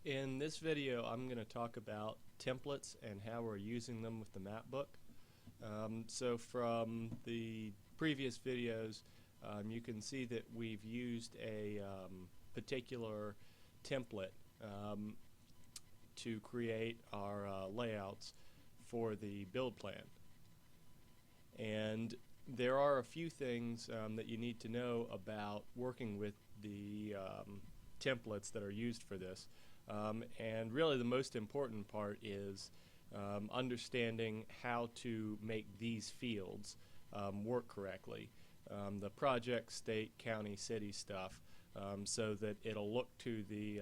In this video, I'm going to talk about templates and how we're using them with the map book. So from the previous videos, you can see that we've used a particular template to create our layouts for the build plan. And there are a few things that you need to know about working with the templates that are used for this. And really the most important part is understanding how to make these fields work correctly. The project, state, county, city stuff, so that it'll look to the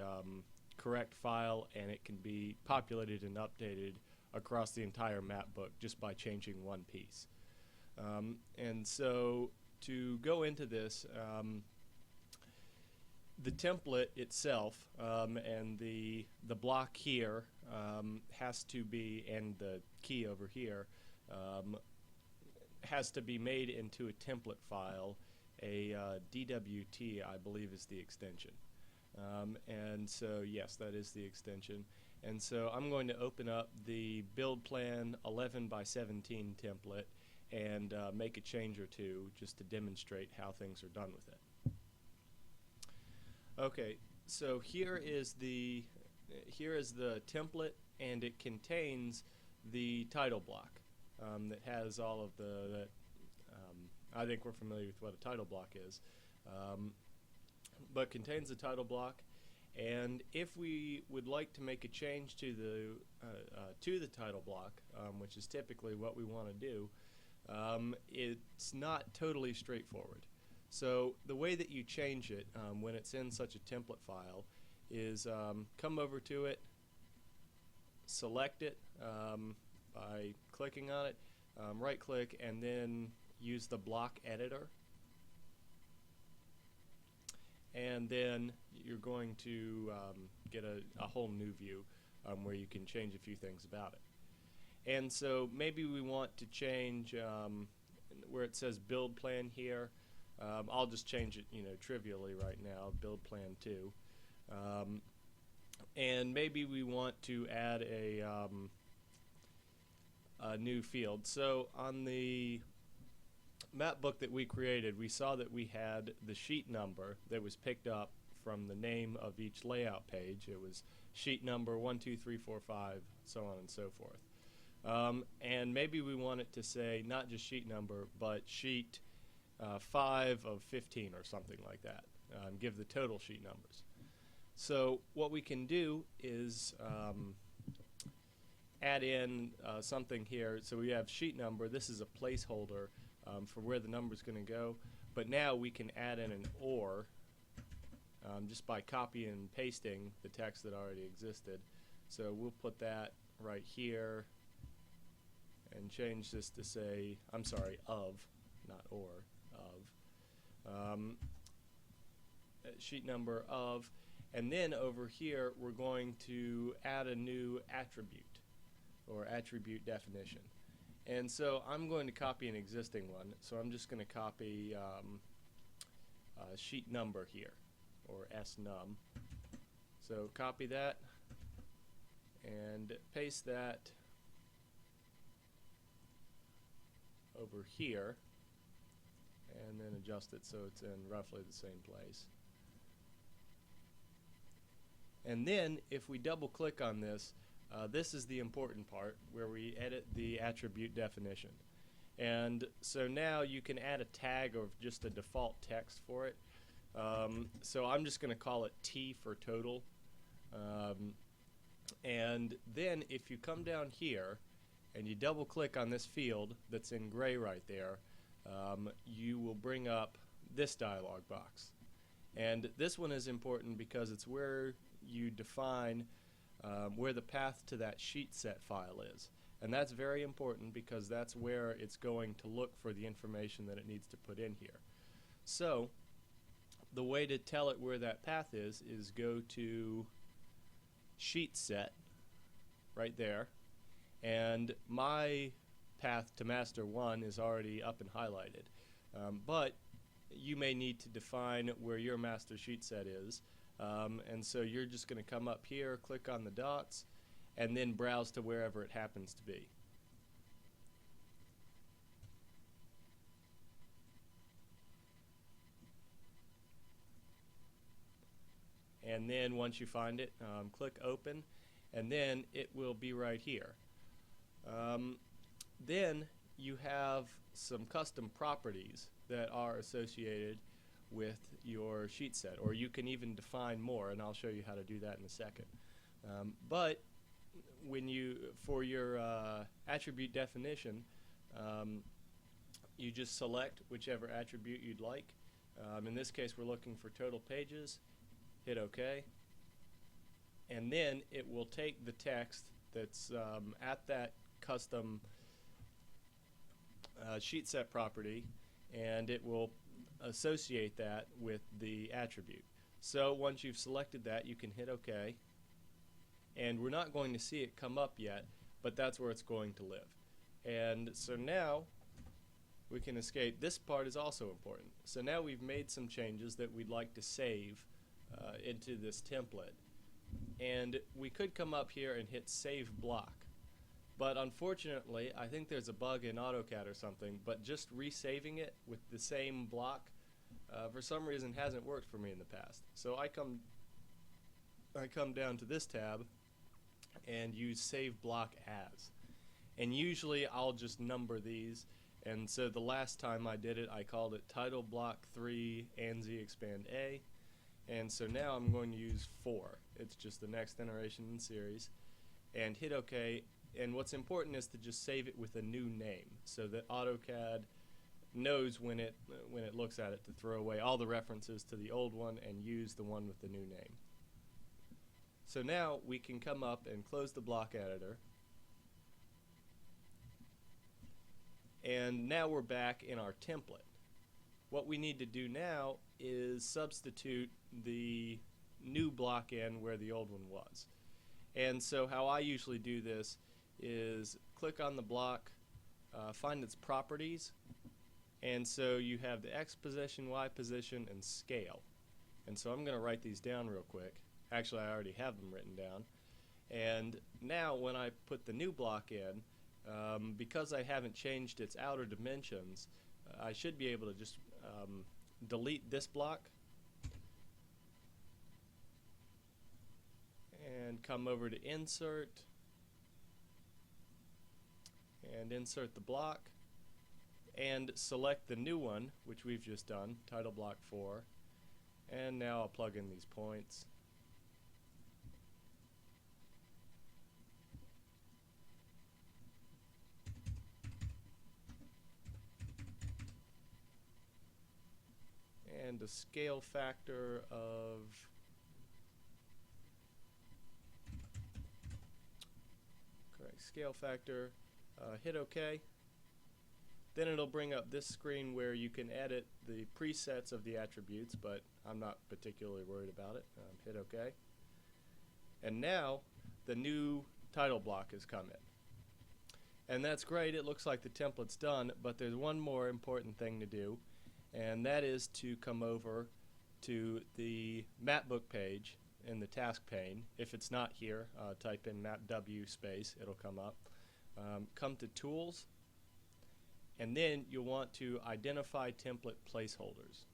correct file and it can be populated and updated across the entire map book just by changing one piece. And so to go into this, the template itself and the block here has to be, and the key over here has to be made into a template file. A DWT, I believe, is the extension. And so yes, that is the extension. And so I'm going to open up the build plan 11 by 17 template and make a change or two just to demonstrate how things are done with it. Okay, so here is the template, and it contains the title block that has all of the I think we're familiar with what a title block is, but contains the title block. And if we would like to make a change to the title block, which is typically what we want to do, it's not totally straightforward. So the way that you change it when it's in such a template file is come over to it, select it by clicking on it, right click, and then use the block editor. And then you're going to get a whole new view where you can change a few things about it. And so maybe we want to change where it says build plan here. I'll just change it, trivially right now, build plan 2. And maybe we want to add a new field. So on the map book that we created, we saw that we had the sheet number that was picked up from the name of each layout page. It was sheet number 1, 2, 3, 4, 5, so on and so forth. And maybe we want it to say not just sheet number, but sheet 5 of 15 or something like that. Give the total sheet numbers. So what we can do is add in something here. So we have sheet number. This is a placeholder for where the number is going to go. But now we can add in an OR just by copying and pasting the text that already existed. So we'll put that right here and change this to say, I'm sorry, of, not or, of. Sheet number of. And then over here we're going to add a new attribute or attribute definition. And so I'm going to copy an existing one. So I'm just going to copy sheet number here, or snum. So copy that and paste that over here, and then adjust it so it's in roughly the same place. And then if we double click on this, this is the important part where we edit the attribute definition. And so now you can add a tag or just a default text for it. So I'm just going to call it T for total. And then if you come down here and you double click on this field that's in gray right there, you will bring up this dialog box. And this one is important because it's where you define where the path to that sheet set file is. And that's very important because that's where it's going to look for the information that it needs to put in here. So the way to tell it where that path is go to sheet set right there, and my path to master 1 is already up and highlighted, but you may need to define where your master sheet set is And so you're just going to come up here, click on the dots, and then browse to wherever it happens to be. And then once you find it, click open, and then it will be right here. Then you have some custom properties that are associated with your sheet set, or you can even define more, and I'll show you how to do that in a second. But when for your attribute definition, you just select whichever attribute you'd like. In this case, we're looking for total pages. Hit OK, and then it will take the text that's at that custom sheet set property, and it will associate that with the attribute. So once you've selected that, you can hit OK, and we're not going to see it come up yet, but that's where it's going to live. And so now we can escape. This part is also important. So now we've made some changes that we'd like to save into this template, and we could come up here and hit save block, but unfortunately I think there's a bug in AutoCAD or something, but just resaving it with the same block for some reason hasn't worked for me in the past. So I come down to this tab and use save block as, and usually I'll just number these, and so the last time I did it I called it title block 3 ANSI expand A. And so now I'm going to use 4. It's just the next iteration in series. And hit OK. And what's important is to just save it with a new name so that AutoCAD knows when it looks at it to throw away all the references to the old one and use the one with the new name. So now we can come up and close the block editor. And now we're back in our template. What we need to do now is substitute the new block in where the old one was. And so how I usually do this is click on the block, find its properties, and so you have the X position, Y position, and scale. And so I'm going to write these down real quick. Actually, I already have them written down. And now when I put the new block in, because I haven't changed its outer dimensions, I should be able to just delete this block and come over to insert and insert the block and select the new one, which we've just done, title block 4, and now I'll plug in these points. And a scale factor of scale factor, hit OK. Then it'll bring up this screen where you can edit the presets of the attributes, but I'm not particularly worried about it. Hit OK. And now the new title block has come in. And that's great, it looks like the template's done, but there's one more important thing to do, and that is to come over to the mapbook page in the task pane. If it's not here, type in mapw space, it'll come up. Come to Tools, and then you'll want to identify template placeholders.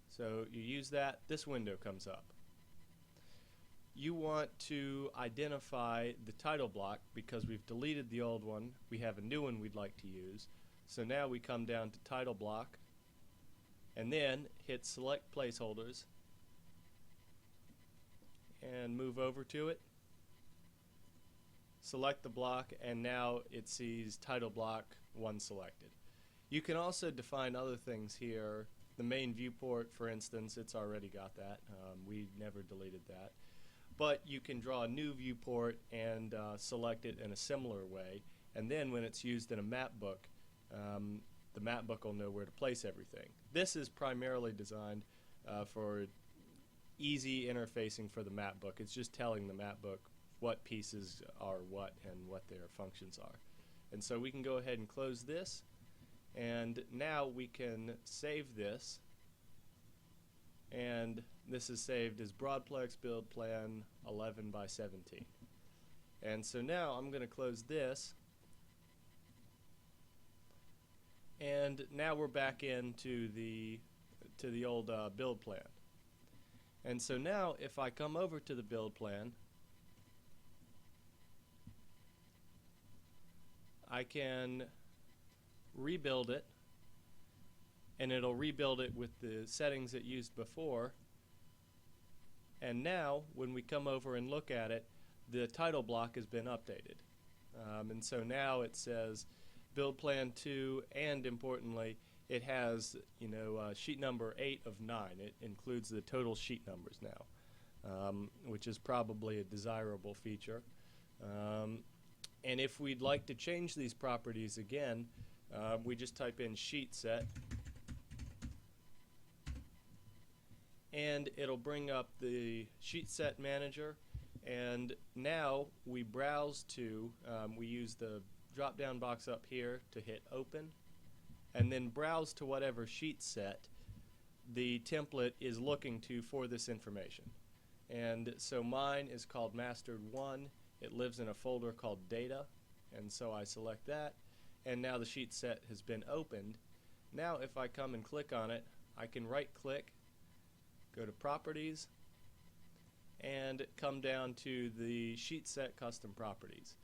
So you use that, this window comes up. You want to identify the title block because we've deleted the old one, we have a new one we'd like to use. So now we come down to title block and then hit select placeholders and move over to it. Select the block, and now it sees title block 1 selected. You can also define other things here. The main viewport, for instance, it's already got that. We never deleted that. But you can draw a new viewport and select it in a similar way, and then when it's used in a map book, the map book will know where to place everything. This is primarily designed for easy interfacing for the map book. It's just telling the map book what pieces are what and what their functions are. And so we can go ahead and close this, and now we can save this, and this is saved as Broadplex Build Plan 11 by 17. And so now I'm going to close this, and now we're back into the old build plan. And so now if I come over to the build plan, I can rebuild it, and it'll rebuild it with the settings it used before. And now when we come over and look at it, the title block has been updated. And so now it says build plan 2, and importantly it has sheet number 8 of 9. It includes the total sheet numbers now, which is probably a desirable feature. And if we'd like to change these properties again, we just type in Sheetset, and it'll bring up the Sheetset manager. And now we browse to, we use the drop down box up here to hit open, and then browse to whatever sheet set the template is looking to for this information. And so mine is called Mastered 1. It lives in a folder called Data, and so I select that, and now the sheet set has been opened. Now if I come and click on it, I can right click, go to Properties, and come down to the sheet set custom properties.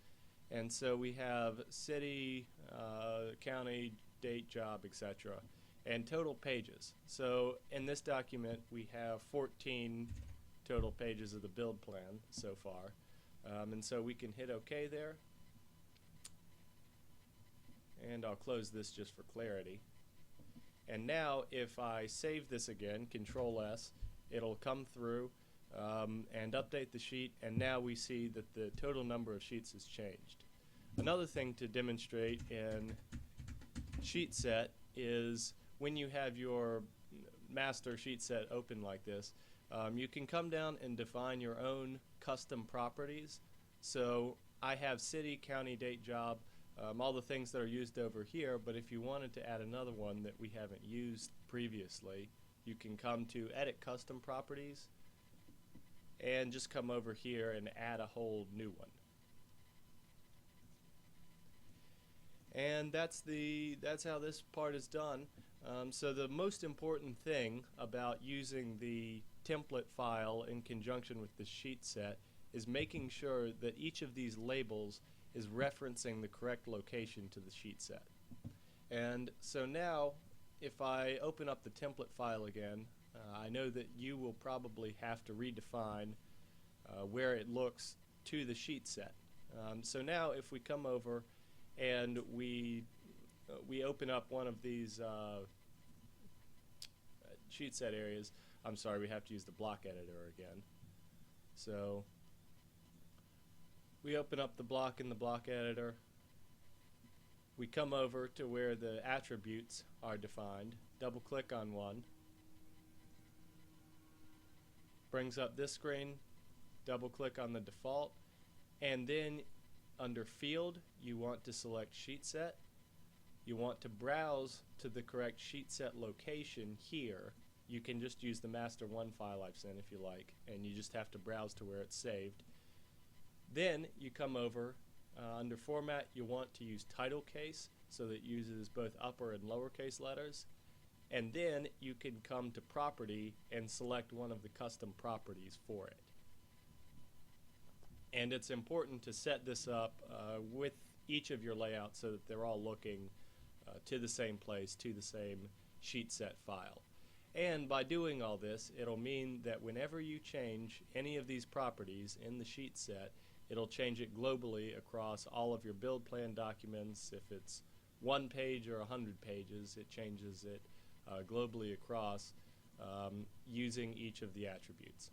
And so we have city, county, date, job, etc., and total pages. So in this document we have 14 total pages of the build plan so far. And so we can hit OK there, and I'll close this just for clarity. And now if I save this again, Control S, it'll come through and update the sheet, and now we see that the total number of sheets has changed. Another thing to demonstrate in Sheetset is when you have your master sheet set open like this, you can come down and define your own custom properties. So I have city, county, date, job, all the things that are used over here, but if you wanted to add another one that we haven't used previously, you can come to Edit Custom Properties and just come over here and add a whole new one. And that's how this part is done. So the most important thing about using the template file in conjunction with the sheet set is making sure that each of these labels is referencing the correct location to the sheet set. And so now if I open up the template file again, I know that you will probably have to redefine where it looks to the sheet set. So now if we come over and we open up one of these sheet set areas, I'm sorry, we have to use the block editor again. So we open up the block in the block editor. We come over to where the attributes are defined, double click on one, brings up this screen, double click on the default, and then under field you want to select sheet set. You want to browse to the correct sheet set location here. You can just use the master 1 file I've sent if you like, and you just have to browse to where it's saved. Then you come over under format, you want to use title case so that it uses both upper and lowercase letters, and then you can come to property and select one of the custom properties for it. And it's important to set this up with each of your layouts so that they're all looking to the same place, to the same sheet set file. And by doing all this, it'll mean that whenever you change any of these properties in the sheet set, it'll change it globally across all of your build plan documents. If it's 1 page or 100 pages, it changes it globally across using each of the attributes.